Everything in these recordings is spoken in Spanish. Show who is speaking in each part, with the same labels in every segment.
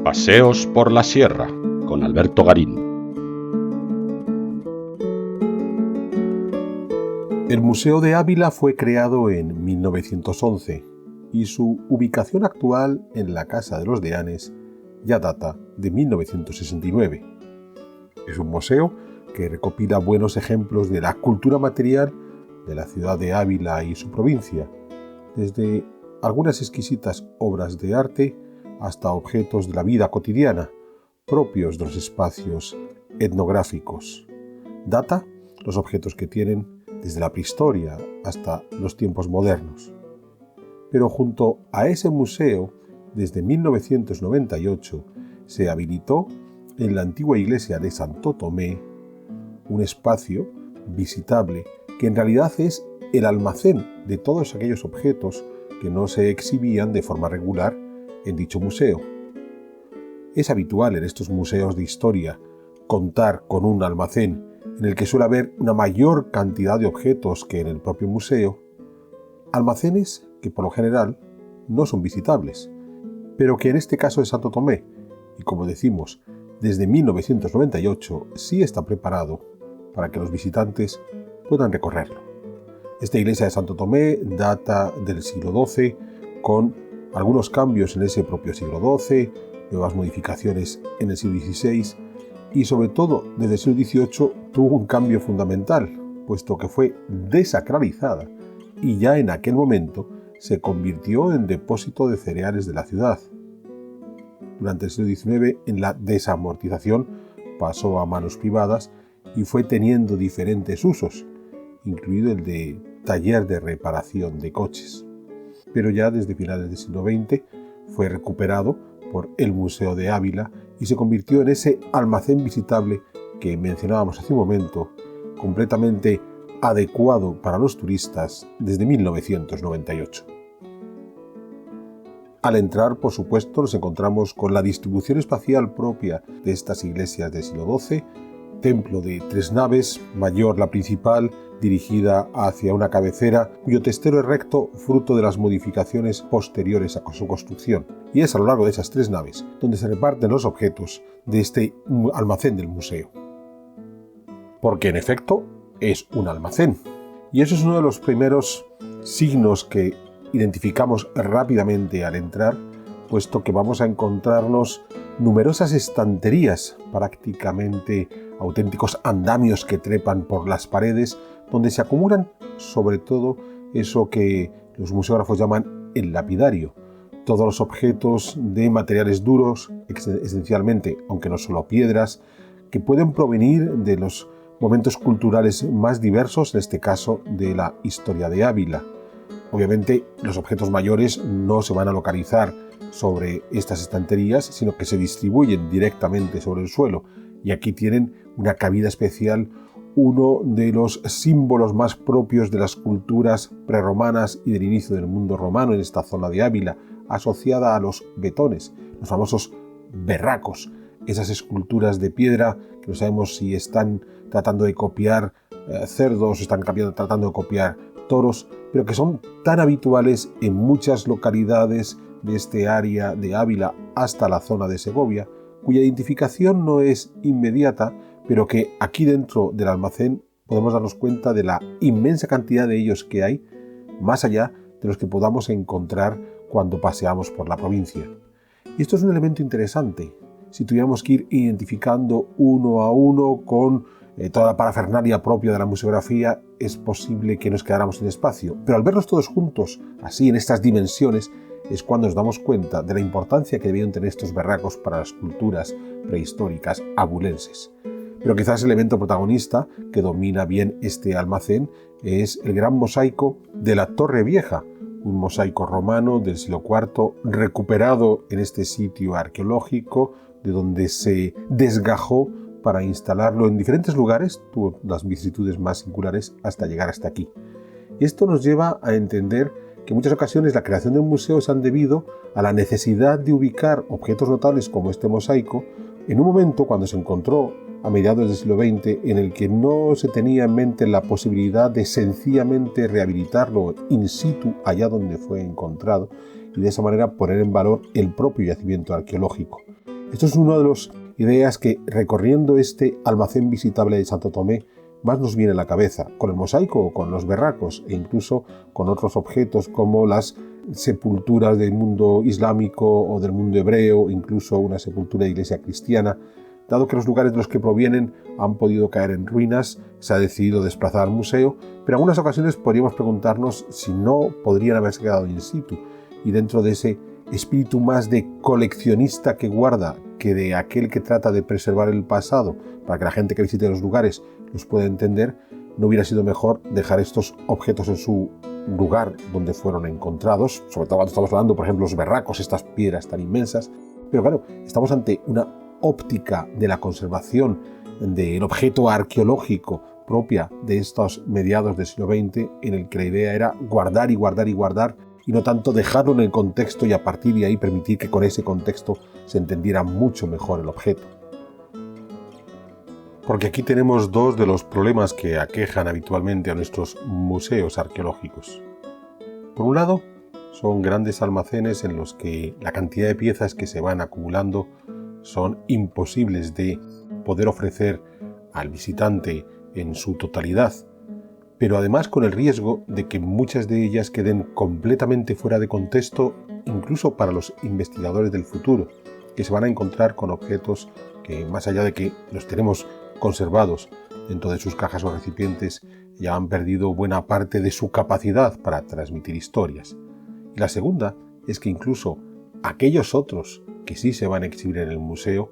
Speaker 1: Paseos por la Sierra con Alberto Garín.
Speaker 2: El Museo de Ávila fue creado en 1911 y su ubicación actual en la Casa de los Deanes ya data de 1969. Es un museo que recopila buenos ejemplos de la cultura material de la ciudad de Ávila y su provincia, desde algunas exquisitas obras de arte hasta objetos de la vida cotidiana, propios de los espacios etnográficos. Data los objetos que tienen desde la prehistoria hasta los tiempos modernos. Pero junto a ese museo, desde 1998, se habilitó en la antigua iglesia de Santo Tomé un espacio visitable que en realidad es el almacén de todos aquellos objetos que no se exhibían de forma regular en dicho museo. Es habitual en estos museos de historia contar con un almacén en el que suele haber una mayor cantidad de objetos que en el propio museo, almacenes que por lo general no son visitables, pero que en este caso de Santo Tomé, y como decimos, desde 1998 sí está preparado para que los visitantes puedan recorrerlo. Esta iglesia de Santo Tomé data del siglo XII, con algunos cambios en ese propio siglo XII, nuevas modificaciones en el siglo XVI y sobre todo desde el siglo XVIII tuvo un cambio fundamental, puesto que fue desacralizada y ya en aquel momento se convirtió en depósito de cereales de la ciudad. Durante el siglo XIX, en la desamortización, pasó a manos privadas y fue teniendo diferentes usos, incluido el de taller de reparación de coches. Pero ya desde finales del siglo XX fue recuperado por el Museo de Ávila y se convirtió en ese almacén visitable que mencionábamos hace un momento, completamente adecuado para los turistas desde 1998. Al entrar, por supuesto, nos encontramos con la distribución espacial propia de estas iglesias del siglo XII, templo de 3 naves, mayor la principal, dirigida hacia una cabecera, cuyo testero es recto, fruto de las modificaciones posteriores a su construcción. Y es a lo largo de esas 3 naves donde se reparten los objetos de este almacén del museo. Porque en efecto es un almacén. Y eso es uno de los primeros signos que identificamos rápidamente al entrar, puesto que vamos a encontrarnos numerosas estanterías, prácticamente auténticos andamios que trepan por las paredes, donde se acumulan sobre todo eso que los museógrafos llaman el lapidario, todos los objetos de materiales duros, esencialmente, aunque no solo piedras, que pueden provenir de los momentos culturales más diversos, en este caso de la historia de Ávila. Obviamente, los objetos mayores no se van a localizar sobre estas estanterías, sino que se distribuyen directamente sobre el suelo, y aquí tienen una cabida especial uno de los símbolos más propios de las culturas prerromanas y del inicio del mundo romano en esta zona de Ávila, asociada a los betones, los famosos berracos, esas esculturas de piedra que no sabemos si están tratando de copiar cerdos o están tratando de copiar toros, pero que son tan habituales en muchas localidades de este área de Ávila hasta la zona de Segovia, cuya identificación no es inmediata, pero que aquí dentro del almacén podemos darnos cuenta de la inmensa cantidad de ellos que hay, más allá de los que podamos encontrar cuando paseamos por la provincia. Y esto es un elemento interesante. Si tuviéramos que ir identificando uno a uno con toda la parafernalia propia de la museografía, es posible que nos quedáramos sin espacio. Pero al verlos todos juntos, así en estas dimensiones, es cuando nos damos cuenta de la importancia que debían tener estos berracos para las culturas prehistóricas abulenses. Pero quizás el elemento protagonista que domina bien este almacén es el gran mosaico de la Torre Vieja, un mosaico romano del siglo IV recuperado en este sitio arqueológico de donde se desgajó para instalarlo en diferentes lugares, tuvo las vicisitudes más singulares hasta llegar hasta aquí. Y esto nos lleva a entender que en muchas ocasiones la creación de un museo se han debido a la necesidad de ubicar objetos notables como este mosaico en un momento cuando se encontró a mediados del siglo XX en el que no se tenía en mente la posibilidad de sencillamente rehabilitarlo in situ allá donde fue encontrado y de esa manera poner en valor el propio yacimiento arqueológico. Esto es una de las ideas que, recorriendo este almacén visitable de Santo Tomé, más nos viene a la cabeza, con el mosaico o con los berracos, e incluso con otros objetos como las sepulturas del mundo islámico o del mundo hebreo, incluso una sepultura de iglesia cristiana. Dado que los lugares de los que provienen han podido caer en ruinas, se ha decidido desplazar al museo, pero en algunas ocasiones podríamos preguntarnos si no podrían haberse quedado in situ, y dentro de ese espíritu más de coleccionista que guarda que de aquel que trata de preservar el pasado para que la gente que visite los lugares los pueda entender, ¿no hubiera sido mejor dejar estos objetos en su lugar donde fueron encontrados? Sobre todo cuando estamos hablando, por ejemplo, los berracos, estas piedras tan inmensas. Pero claro, estamos ante una óptica de la conservación del objeto arqueológico propia de estos mediados del siglo XX, en el que la idea era guardar y guardar y guardar, y no tanto dejarlo en el contexto y a partir de ahí permitir que con ese contexto se entendiera mucho mejor el objeto. Porque aquí tenemos dos de los problemas que aquejan habitualmente a nuestros museos arqueológicos. Por un lado, son grandes almacenes en los que la cantidad de piezas que se van acumulando son imposibles de poder ofrecer al visitante en su totalidad, pero además con el riesgo de que muchas de ellas queden completamente fuera de contexto, incluso para los investigadores del futuro, que se van a encontrar con objetos que, más allá de que los tenemos conservados dentro de sus cajas o recipientes, ya han perdido buena parte de su capacidad para transmitir historias. Y la segunda es que incluso aquellos otros que sí se van a exhibir en el museo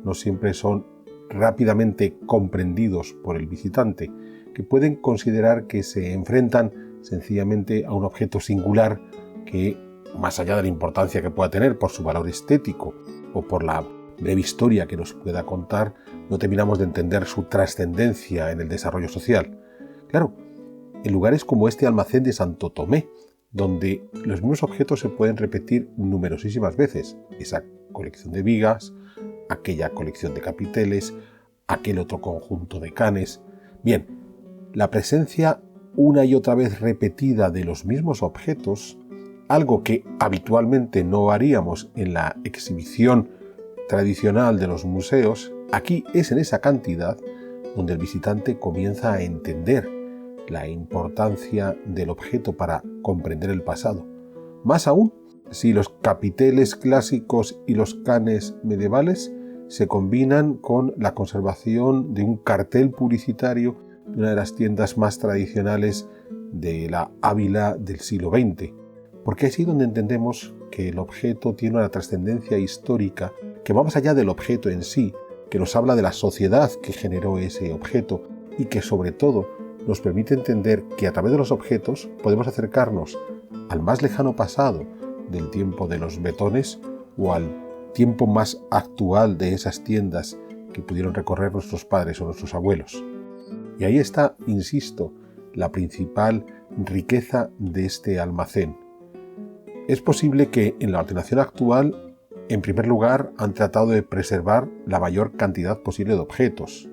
Speaker 2: no siempre son rápidamente comprendidos por el visitante, que pueden considerar que se enfrentan sencillamente a un objeto singular que, más allá de la importancia que pueda tener por su valor estético o por la breve historia que nos pueda contar, no terminamos de entender su trascendencia en el desarrollo social. Claro, en lugares como este almacén de Santo Tomé, donde los mismos objetos se pueden repetir numerosísimas veces, esa colección de vigas, aquella colección de capiteles, aquel otro conjunto de canes. Bien, la presencia una y otra vez repetida de los mismos objetos, algo que habitualmente no haríamos en la exhibición tradicional de los museos, aquí es en esa cantidad donde el visitante comienza a entender la importancia del objeto para comprender el pasado. Más aún, si los capiteles clásicos y los canes medievales se combinan con la conservación de un cartel publicitario de una de las tiendas más tradicionales de la Ávila del siglo XX, porque es ahí donde entendemos que el objeto tiene una trascendencia histórica que va más allá del objeto en sí, que nos habla de la sociedad que generó ese objeto y que sobre todo nos permite entender que a través de los objetos podemos acercarnos al más lejano pasado del tiempo de los betones o al tiempo más actual de esas tiendas que pudieron recorrer nuestros padres o nuestros abuelos. Y ahí está, insisto, la principal riqueza de este almacén. Es posible que en la ordenación actual, en primer lugar, han tratado de preservar la mayor cantidad posible de objetos,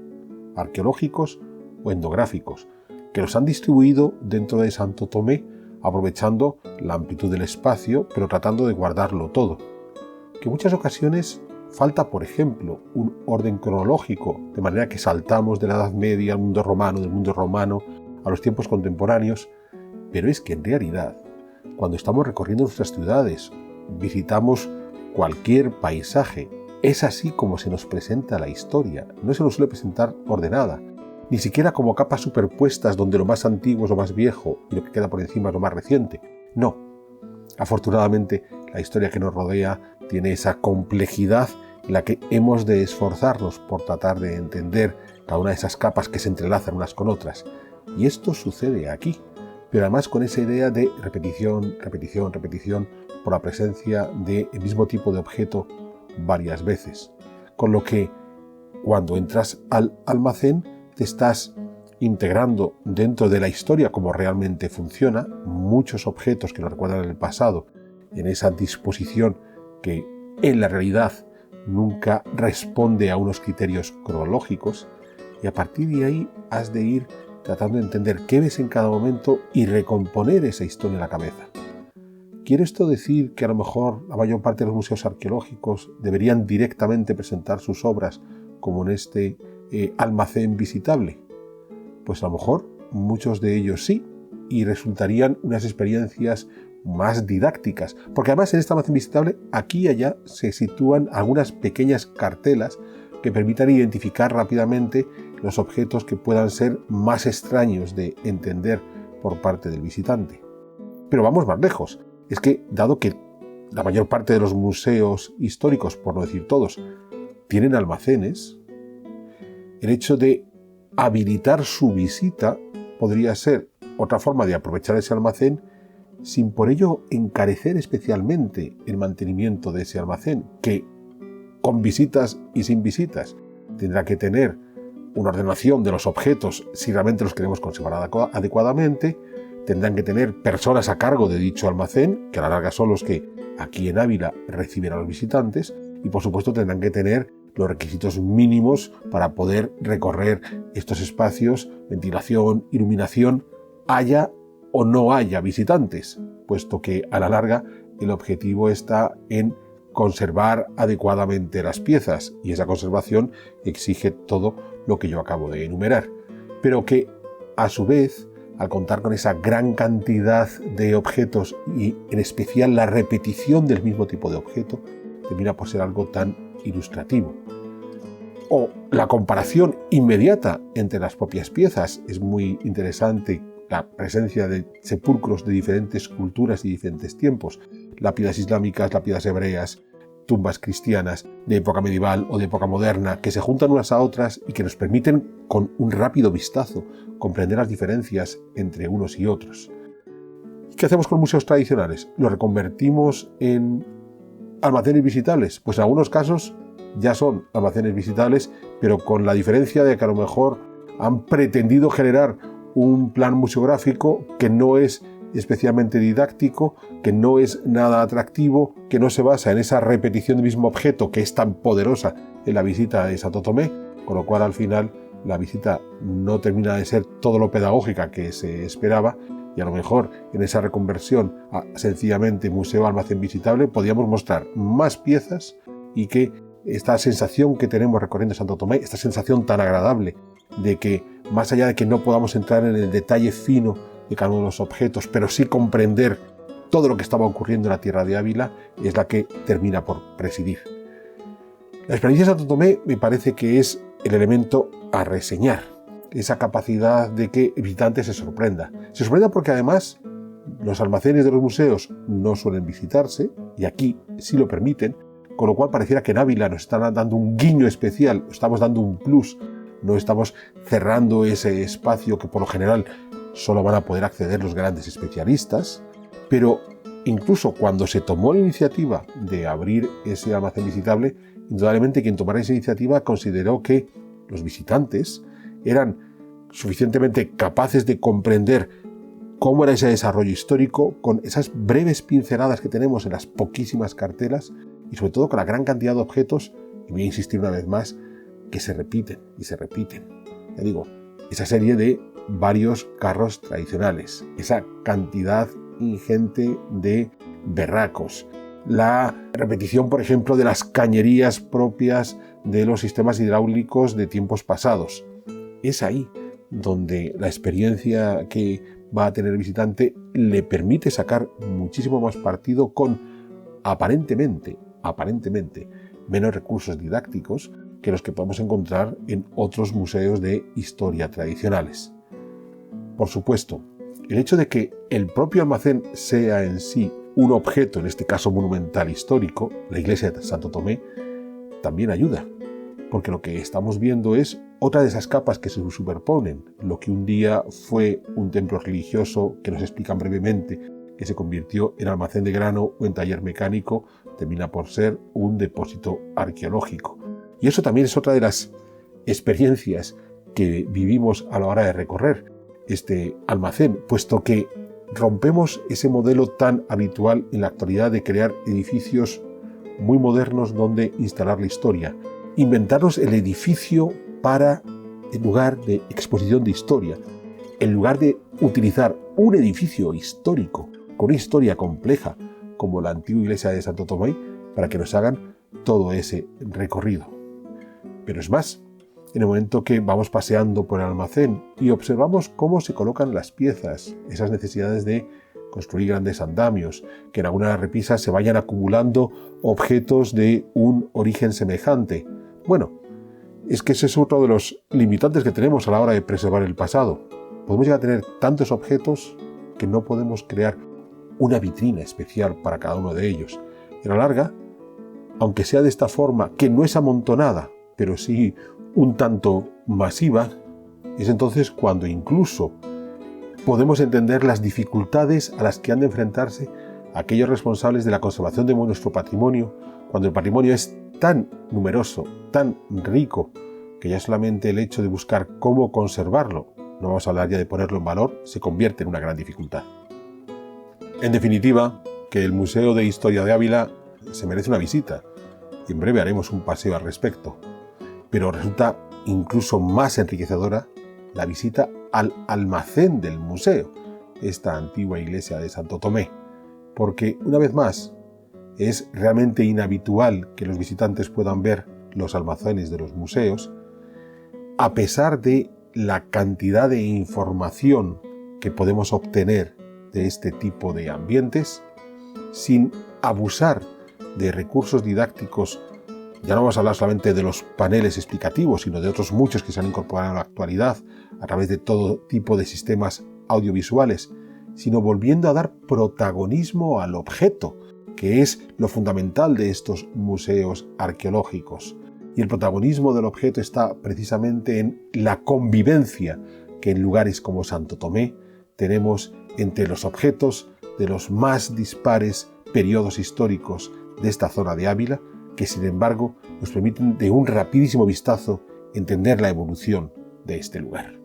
Speaker 2: arqueológicos o etnográficos, que los han distribuido dentro de Santo Tomé, aprovechando la amplitud del espacio, pero tratando de guardarlo todo. Que en muchas ocasiones falta, por ejemplo, un orden cronológico, de manera que saltamos de la Edad Media al mundo romano, del mundo romano a los tiempos contemporáneos, pero es que en realidad, cuando estamos recorriendo nuestras ciudades, visitamos cualquier paisaje, es así como se nos presenta la historia, no se nos suele presentar ordenada, ni siquiera como capas superpuestas donde lo más antiguo es lo más viejo y lo que queda por encima es lo más reciente. No. Afortunadamente, la historia que nos rodea tiene esa complejidad en la que hemos de esforzarnos por tratar de entender cada una de esas capas que se entrelazan unas con otras. Y esto sucede aquí, pero además con esa idea de repetición, repetición, repetición, por la presencia del mismo tipo de objeto varias veces. Con lo que, cuando entras al almacén, te estás integrando dentro de la historia como realmente funciona, muchos objetos que nos recuerdan el pasado, en esa disposición que en la realidad nunca responde a unos criterios cronológicos, y a partir de ahí has de ir tratando de entender qué ves en cada momento y recomponer esa historia en la cabeza. ¿Quiere esto decir que a lo mejor la mayor parte de los museos arqueológicos deberían directamente presentar sus obras como en este almacén visitable? Pues a lo mejor muchos de ellos sí, y resultarían unas experiencias más didácticas, porque además en este almacén visitable aquí y allá se sitúan algunas pequeñas cartelas que permitan identificar rápidamente los objetos que puedan ser más extraños de entender por parte del visitante. Pero vamos más lejos, es que dado que la mayor parte de los museos históricos, por no decir todos, tienen almacenes, el hecho de habilitar su visita podría ser otra forma de aprovechar ese almacén sin por ello encarecer especialmente el mantenimiento de ese almacén, que con visitas y sin visitas tendrá que tener una ordenación de los objetos si realmente los queremos conservar adecuadamente, tendrán que tener personas a cargo de dicho almacén, que a la larga son los que aquí en Ávila reciben a los visitantes, y por supuesto tendrán que tener los requisitos mínimos para poder recorrer estos espacios, ventilación, iluminación, haya o no haya visitantes, puesto que a la larga el objetivo está en conservar adecuadamente las piezas, y esa conservación exige todo lo que yo acabo de enumerar, pero que a su vez, al contar con esa gran cantidad de objetos y en especial la repetición del mismo tipo de objeto, termina por ser algo tan ilustrativo. O la comparación inmediata entre las propias piezas. Es muy interesante la presencia de sepulcros de diferentes culturas y diferentes tiempos, lápidas islámicas, lápidas hebreas, tumbas cristianas de época medieval o de época moderna, que se juntan unas a otras y que nos permiten, con un rápido vistazo, comprender las diferencias entre unos y otros. ¿Qué hacemos con museos tradicionales? ¿Los reconvertimos en almacenes visitables? Pues en algunos casos ya son almacenes visitables, pero con la diferencia de que a lo mejor han pretendido generar un plan museográfico que no es especialmente didáctico, que no es nada atractivo, que no se basa en esa repetición del mismo objeto que es tan poderosa en la visita de Santo Tomé, con lo cual al final la visita no termina de ser todo lo pedagógica que se esperaba, y a lo mejor en esa reconversión a sencillamente museo almacén visitable podíamos mostrar más piezas y que esta sensación que tenemos recorriendo Santo Tomé, esta sensación tan agradable de que más allá de que no podamos entrar en el detalle fino de cada uno de los objetos, pero sí comprender todo lo que estaba ocurriendo en la tierra de Ávila, es la que termina por presidir. La experiencia de Santo Tomé me parece que es el elemento a reseñar, esa capacidad de que el visitante se sorprenda. Se sorprenda porque además los almacenes de los museos no suelen visitarse, y aquí sí lo permiten, con lo cual pareciera que en Ávila nos están dando un guiño especial, estamos dando un plus, no estamos cerrando ese espacio que por lo general solo van a poder acceder los grandes especialistas, pero incluso cuando se tomó la iniciativa de abrir ese almacén visitable, indudablemente quien tomara esa iniciativa consideró que los visitantes eran suficientemente capaces de comprender cómo era ese desarrollo histórico con esas breves pinceladas que tenemos en las poquísimas cartelas y sobre todo con la gran cantidad de objetos, y voy a insistir una vez más, que se repiten y se repiten. Ya digo, esa serie de varios carros tradicionales, esa cantidad ingente de berracos, la repetición, por ejemplo, de las cañerías propias de los sistemas hidráulicos de tiempos pasados. Es ahí donde la experiencia que va a tener el visitante le permite sacar muchísimo más partido con aparentemente menos recursos didácticos que los que podemos encontrar en otros museos de historia tradicionales. Por supuesto, el hecho de que el propio almacén sea en sí un objeto, en este caso monumental histórico, la iglesia de Santo Tomé, también ayuda, porque lo que estamos viendo es otra de esas capas que se superponen, lo que un día fue un templo religioso que nos explican brevemente, que se convirtió en almacén de grano o en taller mecánico, termina por ser un depósito arqueológico. Y eso también es otra de las experiencias que vivimos a la hora de recorrer este almacén, puesto que rompemos ese modelo tan habitual en la actualidad de crear edificios muy modernos donde instalar la historia. Inventarnos el edificio para el lugar de exposición de historia, en lugar de utilizar un edificio histórico con una historia compleja como la antigua iglesia de Santo Tomé para que nos hagan todo ese recorrido. Pero es más, en el momento que vamos paseando por el almacén y observamos cómo se colocan las piezas, esas necesidades de construir grandes andamios, que en algunas repisas se vayan acumulando objetos de un origen semejante. Bueno, es que ese es otro de los limitantes que tenemos a la hora de preservar el pasado. Podemos llegar a tener tantos objetos que no podemos crear una vitrina especial para cada uno de ellos. Y a la larga, aunque sea de esta forma, que no es amontonada, pero sí un tanto masiva, es entonces cuando incluso podemos entender las dificultades a las que han de enfrentarse aquellos responsables de la conservación de nuestro patrimonio, cuando el patrimonio es tan numeroso, tan rico, que ya solamente el hecho de buscar cómo conservarlo, no vamos a hablar ya de ponerlo en valor, se convierte en una gran dificultad. En definitiva, que el Museo de Historia de Ávila se merece una visita, y en breve haremos un paseo al respecto, pero resulta incluso más enriquecedora la visita al almacén del museo, esta antigua iglesia de Santo Tomé, porque una vez más es realmente inhabitual que los visitantes puedan ver los almacenes de los museos, a pesar de la cantidad de información que podemos obtener de este tipo de ambientes, sin abusar de recursos didácticos. Ya no vamos a hablar solamente de los paneles explicativos, sino de otros muchos que se han incorporado a la actualidad a través de todo tipo de sistemas audiovisuales, sino volviendo a dar protagonismo al objeto, que es lo fundamental de estos museos arqueológicos. Y el protagonismo del objeto está precisamente en la convivencia que en lugares como Santo Tomé tenemos entre los objetos de los más dispares periodos históricos de esta zona de Ávila, que sin embargo nos permiten de un rapidísimo vistazo entender la evolución de este lugar.